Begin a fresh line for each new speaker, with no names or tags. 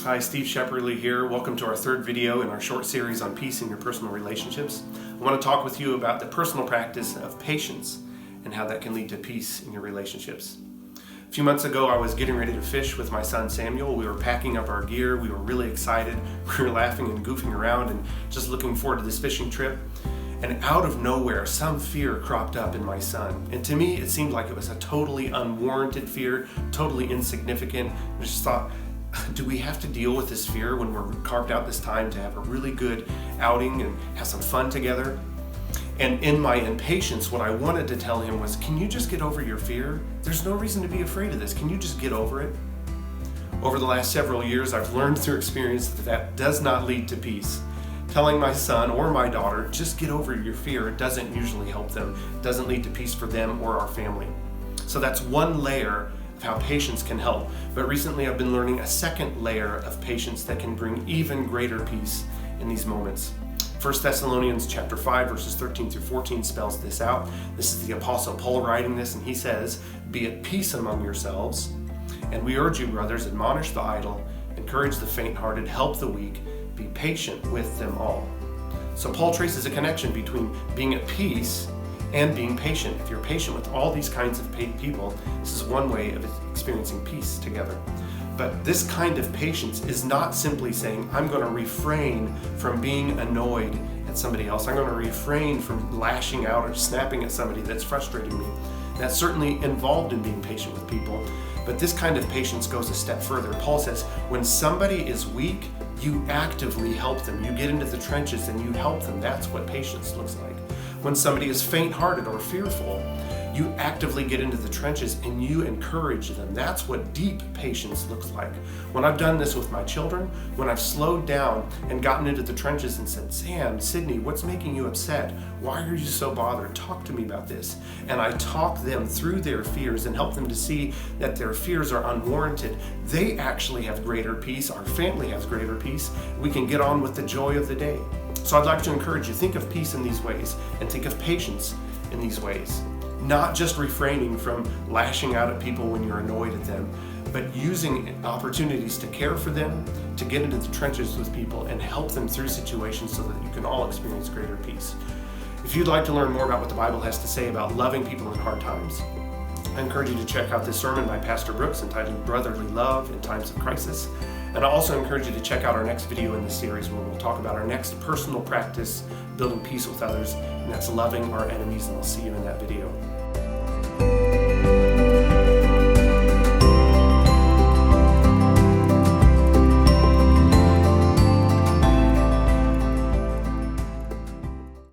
Hi, Steve Shepperly here. Welcome to our third video in our short series on peace in your personal relationships. I want to talk with you about the personal practice of patience and how that can lead to peace in your relationships. A few months ago, I was getting ready to fish with my son Samuel. We were packing up our gear. We were really excited. We were laughing and goofing around and just looking forward to this fishing trip. And out of nowhere, some fear cropped up in my son. And to me, it seemed like it was a totally unwarranted fear, totally insignificant. I just thought, do we have to deal with this fear when we're carved out this time to have a really good outing and have some fun together? And in my impatience, what I wanted to tell him was, can you just get over your fear? There's no reason to be afraid of this. Can you just get over it? Over the last several years, I've learned through experience that that does not lead to peace. Telling my son or my daughter, just get over your fear, doesn't usually help them. It doesn't lead to peace for them or our family. So that's one layer of how patience can help. But recently I've been learning a second layer of patience that can bring even greater peace in these moments. 1 Thessalonians chapter 5 verses 13 through 14 spells this out. This is the Apostle Paul writing this, and he says, "Be at peace among yourselves, and we urge you, brothers, admonish the idle, encourage the faint-hearted, help the weak, be patient with them all." So Paul traces a connection between being at peace and being patient. If you're patient with all these kinds of people, this is one way of experiencing peace together. But this kind of patience is not simply saying, I'm going to refrain from being annoyed at somebody else. I'm going to refrain from lashing out or snapping at somebody that's frustrating me. That's certainly involved in being patient with people. But this kind of patience goes a step further. Paul says, when somebody is weak, you actively help them. You get into the trenches and you help them. That's what patience looks like. When somebody is faint-hearted or fearful, you actively get into the trenches and you encourage them. That's what deep patience looks like. When I've done this with my children, when I've slowed down and gotten into the trenches and said, Sam, Sydney, what's making you upset? Why are you so bothered? Talk to me about this. And I talk them through their fears and help them to see that their fears are unwarranted. They actually have greater peace. Our family has greater peace. We can get on with the joy of the day. So I'd like to encourage you, think of peace in these ways and think of patience in these ways. Not just refraining from lashing out at people when you're annoyed at them, but using opportunities to care for them, to get into the trenches with people and help them through situations so that you can all experience greater peace. If you'd like to learn more about what the Bible has to say about loving people in hard times, I encourage you to check out this sermon by Pastor Brooks entitled Brotherly Love in Times of Crisis. And I also encourage you to check out our next video in this series where we'll talk about our next personal practice, building peace with others, and that's loving our enemies, and I'll see you in that video.